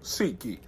SeatGeek.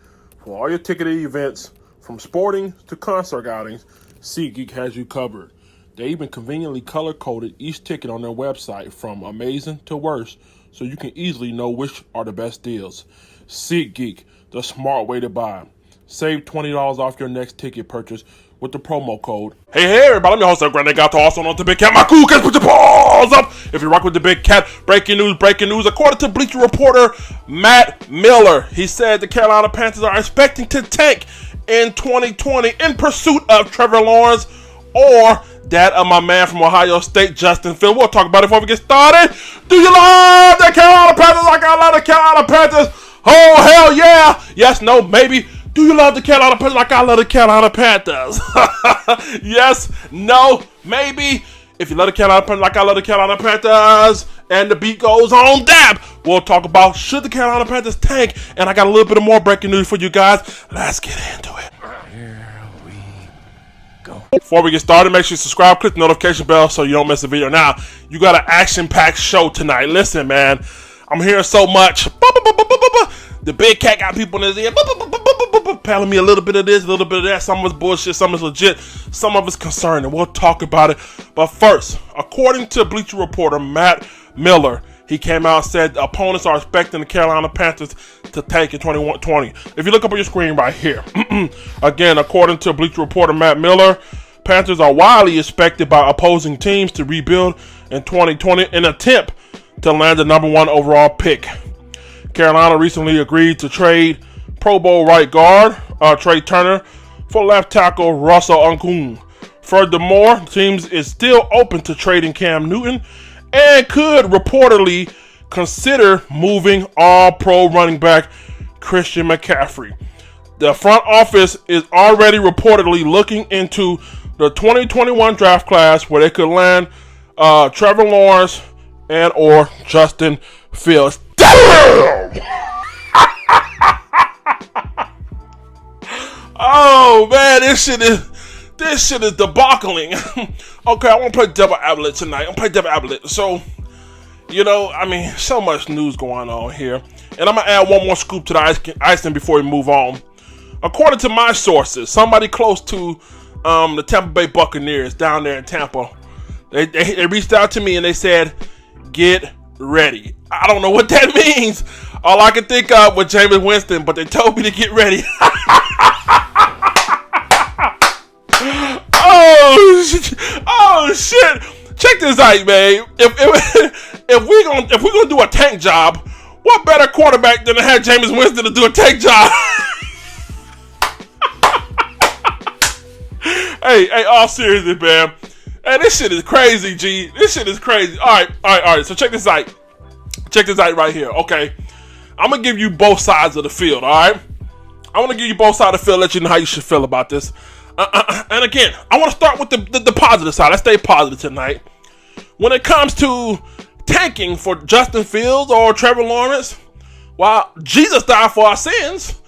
For all your ticketed events, from sporting to concert outings, SeatGeek has you covered. They even conveniently color-coded each ticket on their website from amazing to worst, so you can easily know which are the best deals. SeatGeek, the smart way to buy. Save $20 off your next ticket purchase with the promo code. Hey everybody, I'm your host, Grande Gato, also known as the Big Cat. My cool cats, put your paws up if you rock with the Big Cat. Breaking news. According to Bleacher reporter Matt Miller, he said the Carolina Panthers are expecting to tank in 2020 in pursuit of Trevor Lawrence or that of my man from Ohio State, Justin Fields. We'll talk about it before we get started. Do you love the Carolina Panthers like I love the Carolina Panthers? Oh, hell yeah. Yes, no, maybe. Do you love the Carolina Panthers like I love the Carolina Panthers? Yes, no, maybe. If you love the Carolina Panthers like I love the Carolina Panthers, and the beat goes on dab, we'll talk about should the Carolina Panthers tank, and I got a little bit of more breaking news for you guys. Let's get into it. Here we go. Before we get started, make sure you subscribe, click the notification bell so you don't miss a video. Now, you got an action-packed show tonight. Listen, man, I'm hearing so much. The Big Cat got people in his ear, telling me a little bit of this, a little bit of that. Some of it's bullshit, some is legit, some of it's concerning. We'll talk about it. But first, according to Bleacher reporter Matt Miller, he came out and said the opponents are expecting the Carolina Panthers to tank in 2020. If you look up on your screen right here, again, according to Bleacher reporter Matt Miller, Panthers are widely expected by opposing teams to rebuild in 2020 in an attempt to land the #1 overall pick. Carolina recently agreed to trade Pro Bowl right guard Trey Turner for left tackle Russell Okung. Furthermore, the team is still open to trading Cam Newton and could reportedly consider moving all-pro running back Christian McCaffrey. The front office is already reportedly looking into the 2021 draft class where they could land Trevor Lawrence and or Justin Fields. Damn! Oh man, this shit is debaucheling. Okay, I want to play devil advocate tonight. I'm gonna play devil advocate. So, so much news going on here, and I'm gonna add one more scoop to the icing before we move on. According to my sources, somebody close to the Tampa Bay Buccaneers down there in Tampa, they reached out to me and they said, "Get ready." I don't know what that means. All I can think of was Jameis Winston, but they told me to get ready. Oh shit! Check this out, man. If we're gonna do a tank job, what better quarterback than to have Jameis Winston to do a tank job? Hey, all seriousness, man. Hey, this shit is crazy, G. This shit is crazy. All right. So check this out. Check this out right here. Okay, I'm gonna give you both sides of the field. All right, I want to give you both sides of the field. Let you know how you should feel about this. And again, I want to start with the positive side. Let's stay positive tonight. When it comes to tanking for Justin Fields or Trevor Lawrence, well, Jesus died for our sins,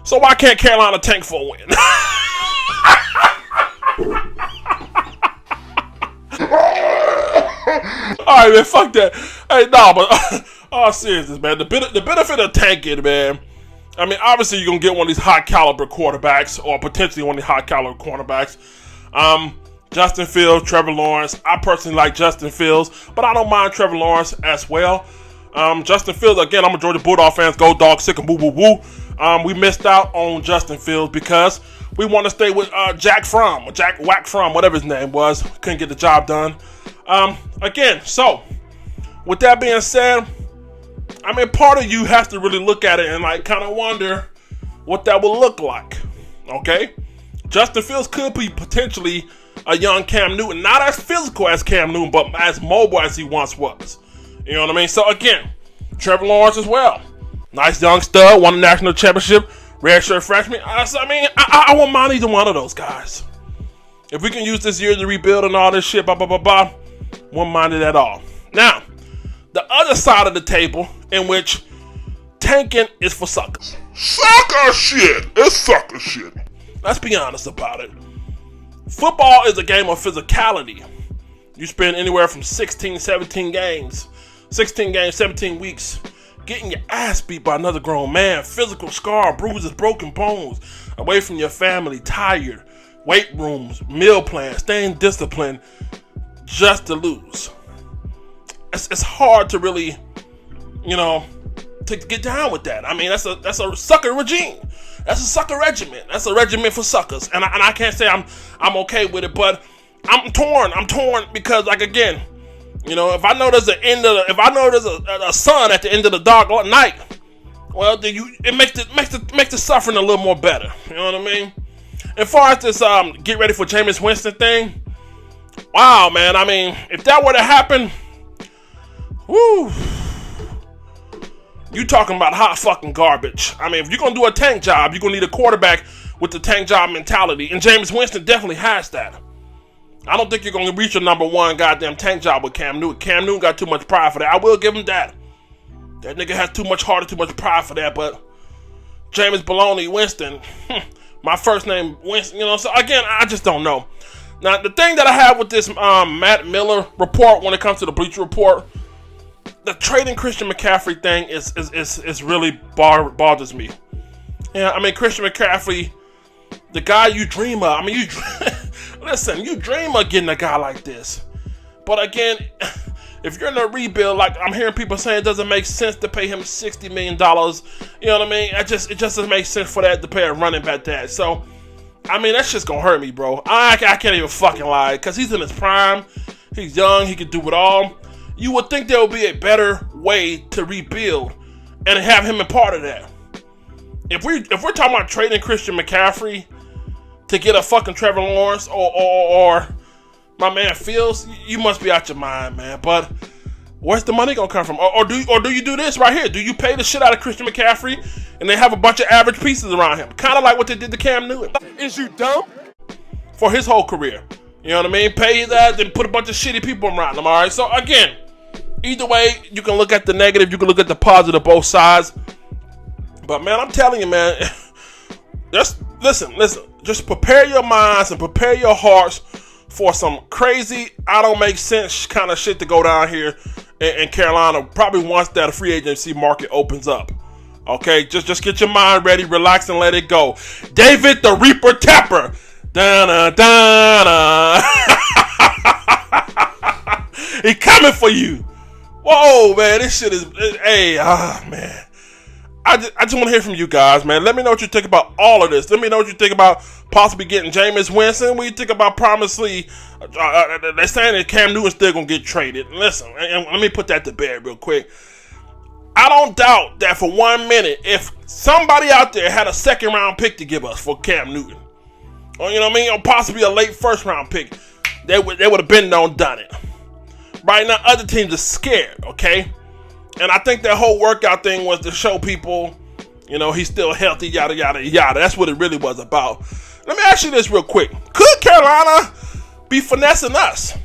so why can't Carolina tank for a win? Alright, man, fuck that. Hey, no, but all seriousness, man. The benefit of tanking, man. I mean, obviously you're gonna get one of these high caliber quarterbacks, or potentially one of these high caliber cornerbacks. Justin Fields, Trevor Lawrence. I personally like Justin Fields, but I don't mind Trevor Lawrence as well. Justin Fields, again, I'm a Georgia Bulldog fan. Go Dogs, sick and boo boo boo. We missed out on Justin Fields because we want to stay with Jack Wack Fromm, whatever his name was. Couldn't get the job done. Again, so with that being said, I mean, part of you has to really look at it and like kind of wonder what that will look like. Okay, Justin Fields could be potentially a young Cam Newton, not as physical as Cam Newton, but as mobile as he once was. You know what I mean? So again, Trevor Lawrence as well. Nice young stud, won a national championship, redshirt freshman. I won't mind either one of those guys. If we can use this year to rebuild and all this shit, won't mind it at all. Now, the other side of the table in which tanking is for suckers. Sucker shit! It's sucker shit. Let's be honest about it. Football is a game of physicality. You spend anywhere from 16, 17 games, 17 weeks getting your ass beat by another grown man, physical scar, bruises, broken bones, away from your family, tired, weight rooms, meal plans, staying disciplined just to lose. It's hard to really, to get down with that. I mean, that's a sucker regime. That's a sucker regiment. That's a regiment for suckers. And I can't say I'm okay with it, but I'm torn. I'm torn because, like, again, if I know there's a sun at the end of the dark night, well, then it makes the suffering a little more better. You know what I mean? As far as this get ready for Jameis Winston thing, wow, man. I mean, if that were to happen, woo, you talking about hot fucking garbage. I mean, if you're gonna do a tank job, you're gonna need a quarterback with the tank job mentality, and Jameis Winston definitely has that. I don't think you're going to reach your number one goddamn tank job with Cam Newton. Cam Newton got too much pride for that. I will give him that. That nigga has too much heart and too much pride for that. But Jameis Baloney Winston, my first name Winston, so again, I just don't know. Now, the thing that I have with this Matt Miller report when it comes to the Bleacher report, the trading Christian McCaffrey thing is really bothers me. Yeah, I mean, Christian McCaffrey, the guy you dream of. I mean, listen, you dream of getting a guy like this. But again, if you're in a rebuild, like I'm hearing people saying, it doesn't make sense to pay him $60 million. You know what I mean? It just doesn't make sense for that to pay a running back that. So, I mean, that's just gonna hurt me, bro. I can't even fucking lie, because he's in his prime. He's young. He can do it all. You would think there would be a better way to rebuild and have him a part of that. If we're talking about trading Christian McCaffrey to get a fucking Trevor Lawrence or my man Fields, you must be out your mind, man. But where's the money gonna come from? Or do you do this right here? Do you pay the shit out of Christian McCaffrey and they have a bunch of average pieces around him? Kind of like what they did to Cam Newton. Is you dumb? For his whole career. You know what I mean? Pay that, then put a bunch of shitty people around him, alright? So again, either way, you can look at the negative, you can look at the positive, both sides. But man, I'm telling you, man, just listen. Just prepare your minds and prepare your hearts for some crazy, I don't make sense kind of shit to go down here in Carolina. Probably once that free agency market opens up. Okay, just get your mind ready, relax, and let it go. David the Reaper Tapper. Da-na-da-na. He coming for you. Whoa, man, this shit is, man. I just want to hear from you guys, man. Let me know what you think about all of this. Let me know what you think about possibly getting Jameis Winston. What you think about promisely, they're saying that Cam Newton's still going to get traded. Listen, and let me put that to bed real quick. I don't doubt that for 1 minute, if somebody out there had a second round pick to give us for Cam Newton, or you know what I mean, or possibly a late first round pick, they would have been done it. Right now, other teams are scared, okay? And I think that whole workout thing was to show people, he's still healthy, yada, yada, yada. That's what it really was about. Let me ask you this real quick. Could Carolina be finessing us?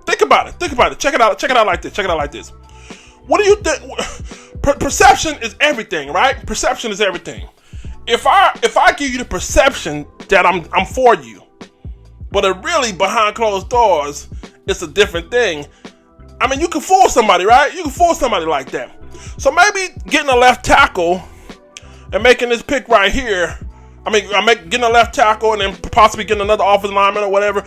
Think about it. Check it out like this. What do you think? Perception is everything, right? Perception is everything. If I give you the perception that I'm for you, but it really behind closed doors, it's a different thing. I mean, you can fool somebody, right? You can fool somebody like that. So maybe getting a left tackle and making this pick right here. I mean, getting a left tackle and then possibly getting another offensive lineman or whatever.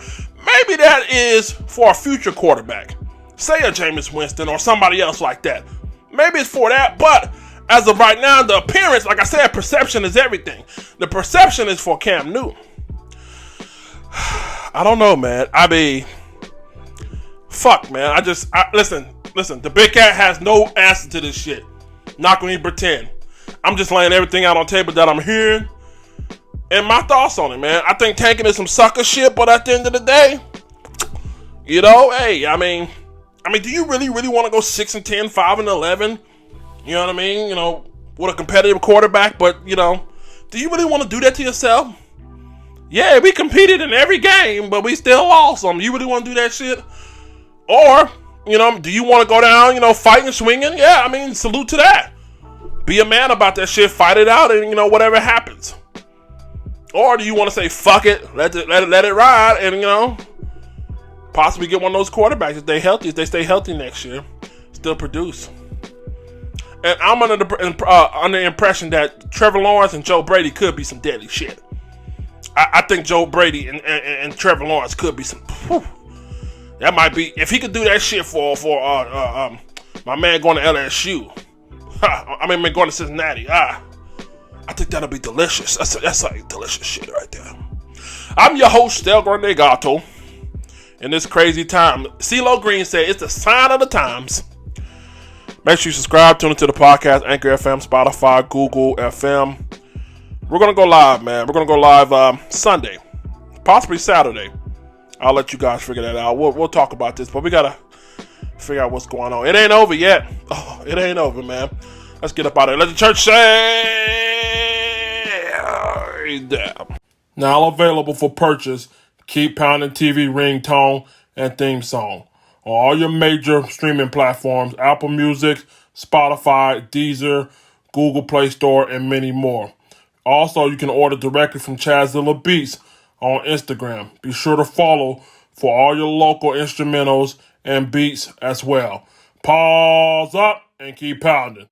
Maybe that is for a future quarterback. Say a Jameis Winston or somebody else like that. Maybe it's for that, but as of right now, the appearance, like I said, perception is everything. The perception is for Cam Newton. I don't know, man. I mean, fuck, man. Listen. The Big Cat has no answer to this shit. Not gonna even pretend. I'm just laying everything out on table that I'm hearing and my thoughts on it, man. I think tanking is some sucker shit, but at the end of the day, hey, I mean, do you really want to go 6-10, 5-11? You know what I mean? With a competitive quarterback, but do you really want to do that to yourself? Yeah, we competed in every game, but we still lost them. You really want to do that shit? Or, do you want to go down, fighting, swinging? Yeah, I mean, salute to that. Be a man about that shit, fight it out, and, whatever happens. Or do you want to say, fuck it, let it ride, and, possibly get one of those quarterbacks if they stay healthy next year, still produce. And I'm under the impression that Trevor Lawrence and Joe Brady could be some deadly shit. I think Joe Brady and Trevor Lawrence could be some. Whew, that might be, if he could do that shit for my man going to LSU. Going to Cincinnati. I think that'll be delicious. That's like delicious shit right there. I'm your host, Del Grandegato. In this crazy time, CeeLo Green said it's the sign of the times. Make sure you subscribe, tune into the podcast, Anchor FM, Spotify, Google FM. We're going to go live, man. We're going to go live Sunday, possibly Saturday. I'll let you guys figure that out. We'll talk about this, but we got to figure out what's going on. It ain't over yet. Oh, it ain't over, man. Let's get up out of here. Let the church say that. Now available for purchase, Keep Pounding TV ringtone and theme song on all your major streaming platforms, Apple Music, Spotify, Deezer, Google Play Store, and many more. Also, you can order directly from Chadzilla Beats on Instagram. Be sure to follow for all your local instrumentals and beats as well. Pause up and keep pounding.